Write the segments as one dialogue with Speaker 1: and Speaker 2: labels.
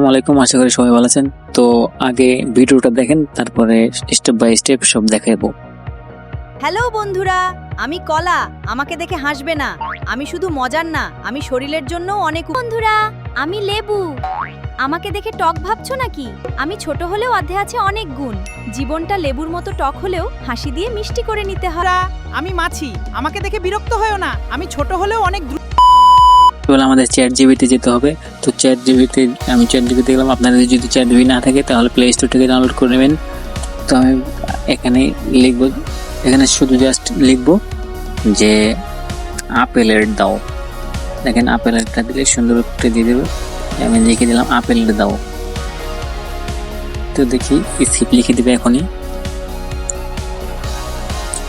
Speaker 1: আসসালামু আলাইকুম, আশা করি সবাই ভালো আছেন। তো আগে ভিডিওটা দেখেন, তারপরে স্টেপ বাই স্টেপ সব দেখাবো।
Speaker 2: হ্যালো বন্ধুরা, আমি কলা। আমাকে দেখে হাসবে না, আমি শুধু মজার না, আমি শরীরের জন্য অনেক।
Speaker 3: বন্ধুরা, আমি লেবু। আমাকে দেখে টক ভাবছো নাকি? আমি ছোট হলেও অর্ধে আছে অনেক গুণ। জীবনটা লেবুর মতো টক হলেও হাসি দিয়ে মিষ্টি করে নিতে হয়।
Speaker 4: আমি মাছি, আমাকে দেখে বিরক্ত হয়েও না, আমি ছোট হলেও অনেক
Speaker 1: তাহলে আমাদের চ্যাট জিবিতে যেতে হবে। তো চ্যাট জিবিতে আমি চ্যাট জিবিতে গেলাম। আপনাদের যদি চ্যাট জিবি না থাকে তাহলে প্লে স্টোর থেকে ডাউনলোড করে নেবেন। তো আমি এখানে লিখব, এখানে শুধু জাস্ট লিখব যে আপেলের দাও। দেখেন আপেলেরটা দিলে সুন্দর করে দিয়ে দেবে। আমি লিখে দিলাম আপেলের দাও। তো দেখি স্কিপ লিখে দিবে এখনই।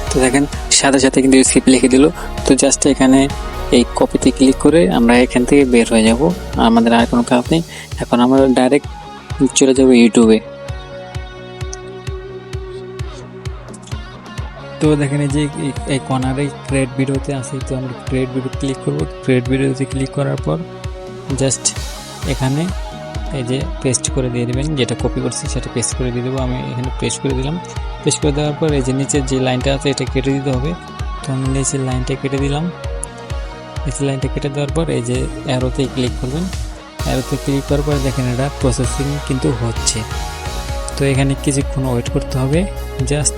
Speaker 1: তো দেখেন সাথে সাথে কিন্তু স্কিপ লিখে দিল। তো জাস্ট এখানে এই কপিতে ক্লিক করে আমরা এখান থেকে বের হয়ে যাব। আমাদের আর কোনো কাজ নেই। এখন আমরা ডাইরেক্ট চলে যাব ইউটিউবে। তো দেখেন এই যে এই কর্নারে ক্রিয়েট ভিডিওতে আছে, তো আমরা ক্রিয়েট ভিডিও ক্লিক করব। ক্রিয়েট ভিডিওতে ক্লিক করার পর জাস্ট এখানে এই যে পেস্ট করে দিয়ে দেবেন, যেটা কপি করছি সেটা পেস্ট করে দিয়ে দেবো। আমি এখানে পেস্ট করে দিলাম। পেস্ট করে দেওয়ার পর এই যে নিচের যে লাইনটা আছে এটা কেটে দিতে হবে। তো আমি নিচের লাইনটা কেটে দিলাম। নিচের লাইনটা কেটে দেওয়ার পর এই যে অ্যারোতে ক্লিক করবেন। অ্যারোতে ক্লিক করার পর দেখেন এটা প্রসেসিং কিন্তু হচ্ছে। তো এখানে কিছুক্ষণ ওয়েট করতে হবে, জাস্ট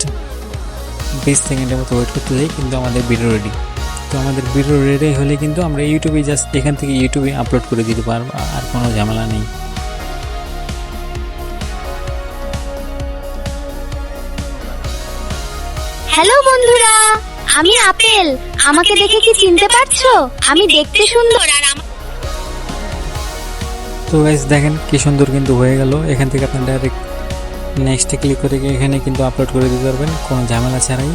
Speaker 1: 20 সেকেন্ডের মতো ওয়েট করতে চাই, কিন্তু আমাদের ভিডিও রেডি। তো আমাদের ভিডিও রেডি হলে কিন্তু আমরা ইউটিউবে জাস্ট এখান থেকে ইউটিউবে আপলোড করে দিতে পারবো, আর কোনো ঝামেলা নেই।
Speaker 3: হ্যালো বন্ধুরা, আমি আপেল। আমাকে দেখে কি চিনতে পারছো? আমি দেখতে সুন্দর আর
Speaker 1: তো গাইস দেখেন কি সুন্দর কিন্তু হয়ে গেল। এখান থেকে আপনি ডাইরেক্ট নেক্সটে ক্লিক করে এখানে কিন্তু আপলোড করে দিতে পারবেন কোনো ঝামেলা ছাড়াই।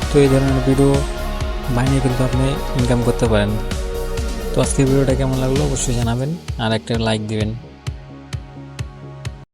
Speaker 1: তো এই ধরনের ভিডিও বানিয়ে কিন্তু আপনি ইনকাম করতে পারেন। তো আজকের ভিডিওটা কেমন লাগলো অবশ্যই জানাবেন, আর একটা লাইক দিবেন।